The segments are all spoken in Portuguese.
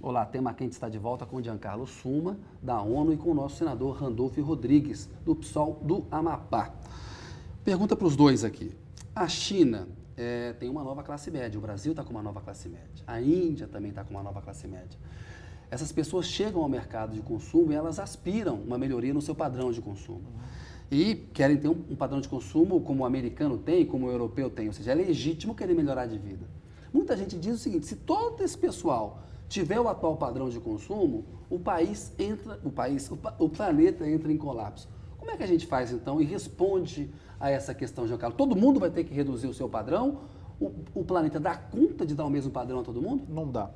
Olá, Tema Quente está de volta com o Giancarlo Suma, da ONU, e com o nosso senador Randolfo Rodrigues, do PSOL do Amapá. Pergunta para os dois aqui. A China tem uma nova classe média, o Brasil está com uma nova classe média, a Índia também está com uma nova classe média. Essas pessoas chegam ao mercado de consumo e elas aspiram uma melhoria no seu padrão de consumo. E querem ter um padrão de consumo como o americano tem, como o europeu tem, ou seja, é legítimo querer melhorar de vida. Muita gente diz o seguinte: se todo esse pessoal tiver o atual padrão de consumo, o planeta entra em colapso. Como é que a gente faz então e responde a essa questão, Giancarlo? Todo mundo vai ter que reduzir o seu padrão? O planeta dá conta de dar o mesmo padrão a todo mundo? Não dá.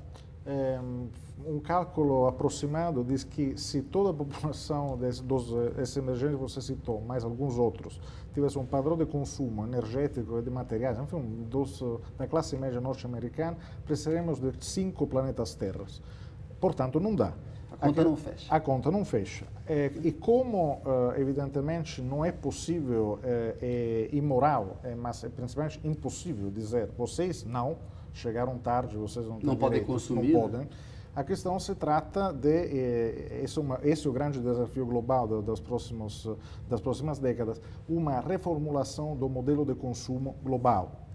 Um cálculo aproximado diz que se toda a população desses emergentes que você citou, mais alguns outros, tivesse um padrão de consumo energético e de materiais, enfim, da classe média norte-americana, precisaríamos de 5 planetas Terras. Portanto, não dá. A conta não fecha. A conta não fecha. E como, evidentemente, não é possível, é imoral, mas é principalmente impossível dizer, vocês não, chegaram tarde, vocês não têm não podem direito, consumir. não podem. A questão se trata de, esse é o grande desafio global das próximas décadas, uma reformulação do modelo de consumo global.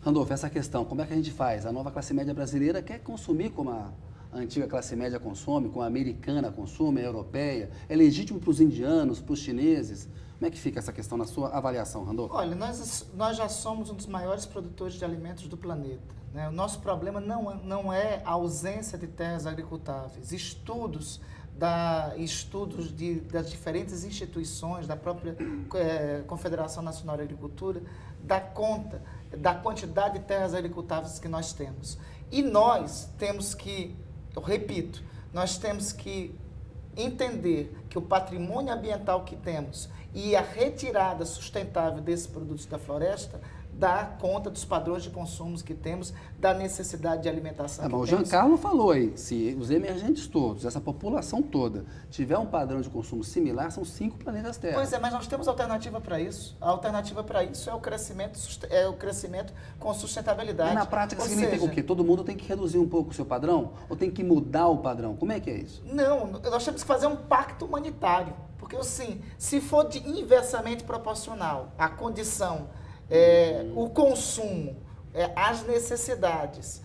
Randolfo, essa questão, como é que a gente faz? A nova classe média brasileira quer consumir como a antiga classe média consome, como a americana consome, a europeia. É legítimo para os indianos, para os chineses? Como é que fica essa questão na sua avaliação, Randolfo? Olha, nós já somos um dos maiores produtores de alimentos do planeta, né? O nosso problema não é a ausência de terras agricultáveis. Estudos das diferentes instituições, da própria Confederação Nacional de Agricultura, dá conta da quantidade de terras agricultáveis que nós temos. E nós temos que, eu repito, nós temos que entender que o patrimônio ambiental que temos e a retirada sustentável desses produtos da floresta dá conta dos padrões de consumo que temos, da necessidade de alimentação que mas temos. o Giancarlo falou aí, se os emergentes todos, essa população toda, tiver um padrão de consumo similar, são 5 planetas Terra. Pois é, mas nós temos alternativa para isso. A alternativa para isso é o crescimento com sustentabilidade. E na prática significa o quê? Todo mundo tem que reduzir um pouco o seu padrão? Ou tem que mudar o padrão? Como é que é isso? Não, nós temos que fazer um pacto humanitário. Porque, assim, se for inversamente proporcional à condição, o consumo, as necessidades,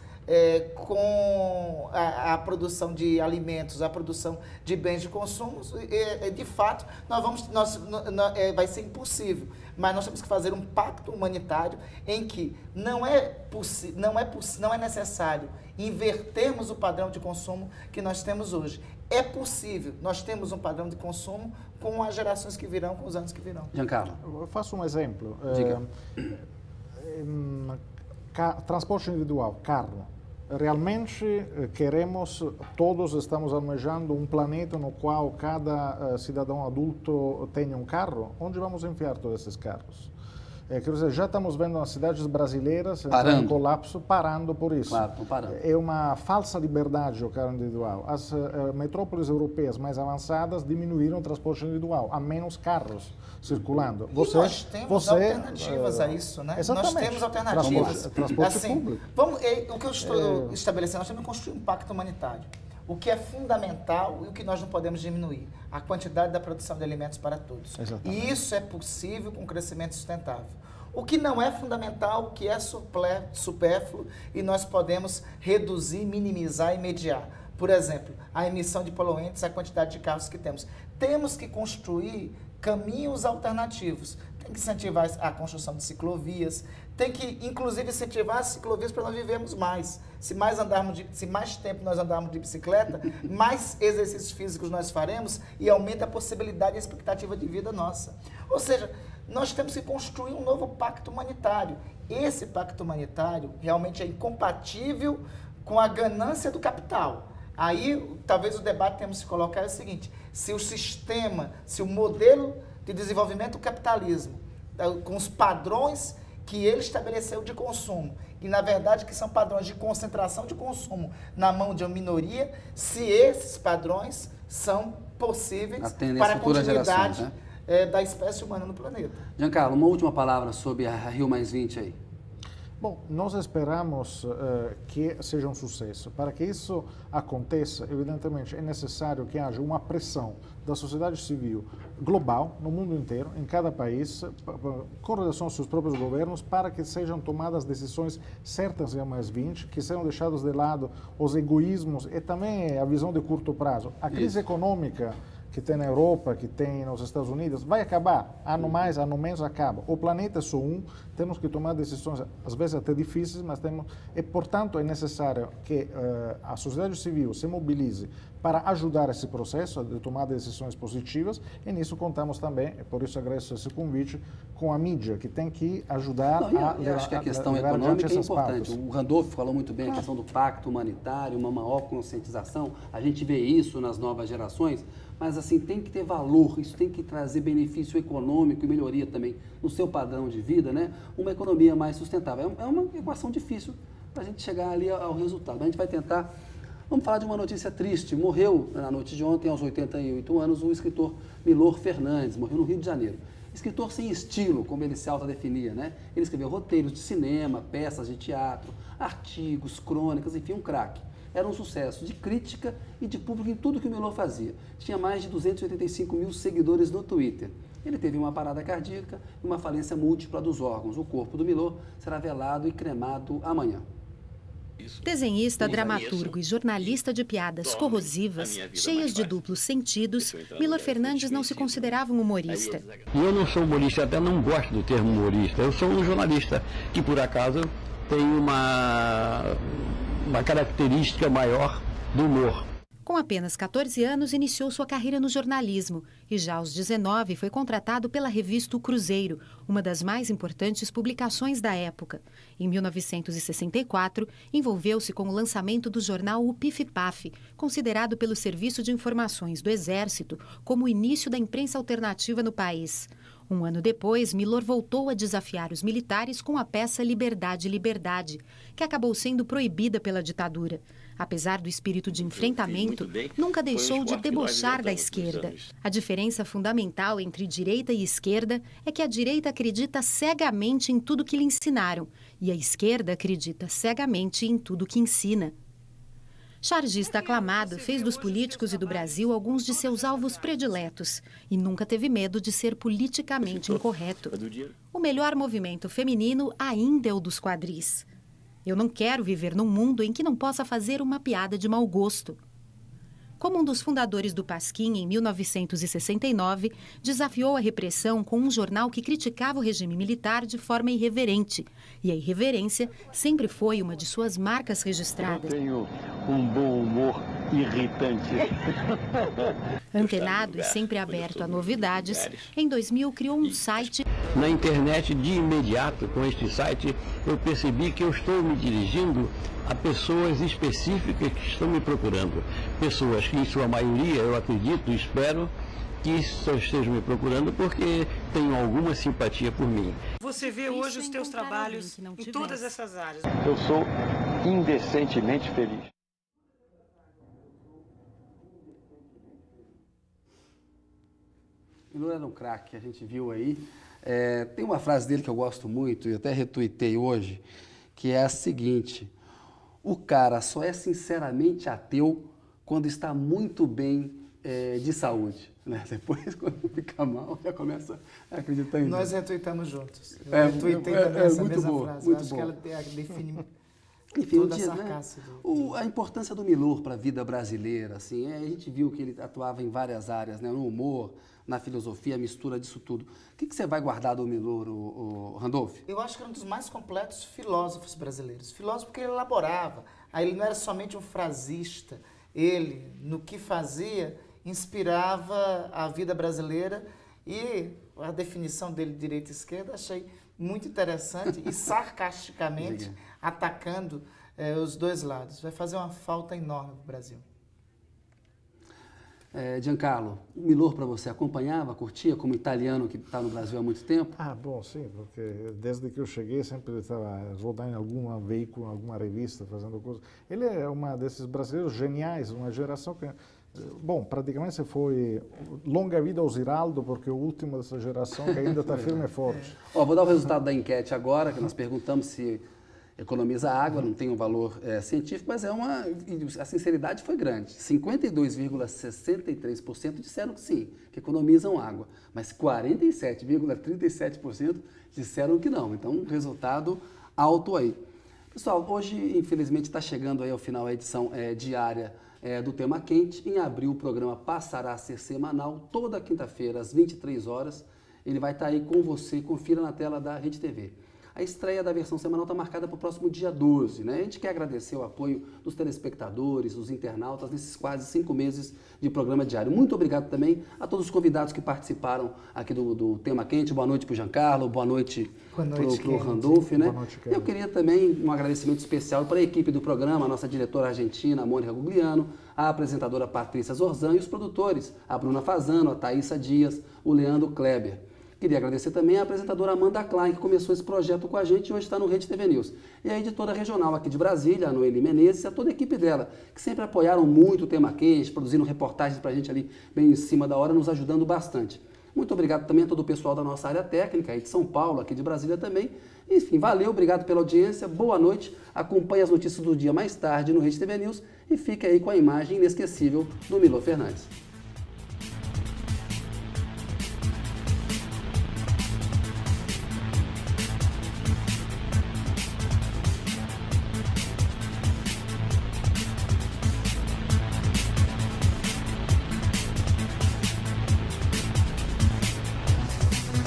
com a produção de alimentos, a produção de bens de consumo, de fato, vai ser impossível. Mas nós temos que fazer um pacto humanitário em que não é necessário invertermos o padrão de consumo que nós temos hoje. É possível, nós temos um padrão de consumo com as gerações que virão, com os anos que virão. Giancarlo. Eu faço um exemplo. Diga. Transporte individual, carro. Realmente todos estamos almejando um planeta no qual cada cidadão adulto tenha um carro? Onde vamos enfiar todos esses carros? Quer dizer, já estamos vendo as cidades brasileiras em colapso, parando por isso. Claro, estão parando. É uma falsa liberdade o carro individual. As metrópoles europeias mais avançadas diminuíram o transporte individual, há menos carros circulando. Nós temos alternativas a isso, né? Exatamente. Nós temos alternativas. Transporte público. O que eu estou estabelecendo, nós temos que construir um pacto humanitário. O que é fundamental e o que nós não podemos diminuir, a quantidade da produção de alimentos para todos. Exatamente. E isso é possível com crescimento sustentável. O que não é fundamental, o que é supérfluo e nós podemos reduzir, minimizar e mediar. Por exemplo, a emissão de poluentes, a quantidade de carros que temos. Temos que construir caminhos alternativos. Tem que incentivar a construção de ciclovias, tem que, inclusive, incentivar as ciclovias para nós vivermos mais. Se mais tempo nós andarmos de bicicleta, mais exercícios físicos nós faremos e aumenta a possibilidade e a expectativa de vida nossa. Ou seja, nós temos que construir um novo pacto humanitário. Esse pacto humanitário realmente é incompatível com a ganância do capital. Aí, talvez o debate temos que colocar é o seguinte: se o modelo de desenvolvimento do capitalismo, com os padrões que ele estabeleceu de consumo, e na verdade que são padrões de concentração de consumo na mão de uma minoria, se esses padrões são possíveis para a continuidade da espécie humana no planeta. Giancarlo, uma última palavra sobre a Rio+20 aí. Bom, nós esperamos que seja um sucesso. Para que isso aconteça, evidentemente, é necessário que haja uma pressão da sociedade civil global, no mundo inteiro, em cada país, com relação aos seus próprios governos, para que sejam tomadas decisões certas em mais 20, que sejam deixados de lado os egoísmos e também a visão de curto prazo. A crise econômica que tem na Europa, que tem nos Estados Unidos, vai acabar. Ano mais, ano menos, acaba. O planeta é só um, temos que tomar decisões, às vezes até difíceis, mas temos... E, portanto, é necessário que a sociedade civil se mobilize para ajudar esse processo de tomar decisões positivas, e nisso contamos também, e por isso agradeço esse convite, com a mídia, que tem que ajudar eu acho que a questão econômica é importante. O Randolph falou muito bem a questão do pacto humanitário, uma maior conscientização. A gente vê isso nas novas gerações, mas assim, tem que ter valor, isso tem que trazer benefício econômico e melhoria também no seu padrão de vida, né? Uma economia mais sustentável. É uma equação difícil para a gente chegar ali ao resultado. A gente vai tentar. Vamos falar de uma notícia triste. Morreu na noite de ontem, aos 88 anos, o escritor Milor Fernandes, morreu no Rio de Janeiro. Escritor sem estilo, como ele se autodefinia, né? Ele escreveu roteiros de cinema, peças de teatro, artigos, crônicas, enfim, um craque. Era um sucesso de crítica e de público em tudo que o Milor fazia. Tinha mais de 285 mil seguidores no Twitter. Ele teve uma parada cardíaca e uma falência múltipla dos órgãos. O corpo do Milor será velado e cremado amanhã. Desenhista, dramaturgo e jornalista de piadas corrosivas, cheias de duplos sentidos, Milor Fernandes não se considerava um humorista. Eu não sou humorista, até não gosto do termo humorista. Eu sou um jornalista que, por acaso, tem uma característica maior do humor. Com apenas 14 anos, iniciou sua carreira no jornalismo e já aos 19 foi contratado pela revista O Cruzeiro, uma das mais importantes publicações da época. Em 1964, envolveu-se com o lançamento do jornal O Pif Paf, considerado pelo Serviço de Informações do Exército como o início da imprensa alternativa no país. Um ano depois, Milor voltou a desafiar os militares com a peça Liberdade, Liberdade, que acabou sendo proibida pela ditadura. Apesar do espírito de enfrentamento, nunca deixou de debochar da esquerda. A diferença fundamental entre direita e esquerda é que a direita acredita cegamente em tudo que lhe ensinaram e a esquerda acredita cegamente em tudo que ensina. Chargista aclamado, fez dos políticos e do Brasil alguns de seus alvos prediletos e nunca teve medo de ser politicamente incorreto. O melhor movimento feminino ainda é o dos quadris. Eu não quero viver num mundo em que não possa fazer uma piada de mau gosto. Como um dos fundadores do Pasquim, em 1969, desafiou a repressão com um jornal que criticava o regime militar de forma irreverente. E a irreverência sempre foi uma de suas marcas registradas. Eu tenho um bom humor irritante. Antenado e sempre aberto a novidades, em 2000 criou um site. Na internet, de imediato, com este site, eu percebi que eu estou me dirigindo a pessoas específicas que estão me procurando. Pessoas que, em sua maioria, eu acredito e espero que só estejam me procurando porque tenham alguma simpatia por mim. Você vê hoje os teus trabalhos em todas essas áreas. Eu sou indecentemente feliz. Milor era um craque, a gente viu aí. Tem uma frase dele que eu gosto muito e até retuitei hoje, que é a seguinte: o cara só é sinceramente ateu quando está muito bem de saúde. Né? Depois, quando fica mal, já começa a acreditar em Deus. Nós retuitamos juntos. Eu retuitei também essa mesma boa, frase. Muito eu acho boa. que ela define enfim, toda a sarcácia. A importância do Milor para a vida brasileira, assim, a gente viu que ele atuava em várias áreas, né? No humor, na filosofia, a mistura disso tudo. O que você vai guardar do Milor, o Randolph? Eu acho que era um dos mais completos filósofos brasileiros. Filósofo porque ele elaborava. Aí ele não era somente um frasista. Ele, no que fazia, inspirava a vida brasileira e a definição dele de direita e esquerda achei muito interessante e sarcasticamente atacando os dois lados. Vai fazer uma falta enorme para o Brasil. Giancarlo, o Milor para você acompanhava, curtia como italiano que está no Brasil há muito tempo? Ah, bom, sim, porque desde que eu cheguei sempre estava rodando em algum veículo, alguma revista, fazendo coisas. Ele é uma desses brasileiros geniais, uma geração que... Bom, praticamente foi longa vida ao Ziraldo, porque é o último dessa geração que ainda está firme e forte. Vou dar o resultado da enquete agora, que nós perguntamos se Economiza água, não tem um valor científico, mas a sinceridade foi grande. 52,63% disseram que sim, que economizam água, mas 47,37% disseram que não. Então, um resultado alto aí. Pessoal, hoje, infelizmente, está chegando aí ao final a edição diária do Tema Quente. Em abril, o programa passará a ser semanal, toda quinta-feira, às 23 horas. Ele vai estar aí com você, confira na tela da Rede TV. A estreia da versão semanal está marcada para o próximo dia 12, né? A gente quer agradecer o apoio dos telespectadores, dos internautas, nesses quase 5 meses de programa diário. Muito obrigado também a todos os convidados que participaram aqui do Tema Quente. Boa noite para o Giancarlo, boa noite para o Randolph, né? Boa noite, eu queria também um agradecimento especial para a equipe do programa, a nossa diretora argentina, a Mônica Gugliano, a apresentadora Patrícia Zorzan e os produtores, a Bruna Fazano, a Thaísa Dias, o Leandro Kleber. Queria agradecer também a apresentadora Amanda Klein, que começou esse projeto com a gente e hoje está no Rede TV News. E a editora regional aqui de Brasília, a Noeli Menezes, e a toda a equipe dela, que sempre apoiaram muito o Tema Quente, produzindo reportagens para a gente ali bem em cima da hora, nos ajudando bastante. Muito obrigado também a todo o pessoal da nossa área técnica, aí de São Paulo, aqui de Brasília também. Enfim, valeu, obrigado pela audiência, boa noite. Acompanhe as notícias do dia mais tarde no Rede TV News e fique aí com a imagem inesquecível do Milor Fernandes.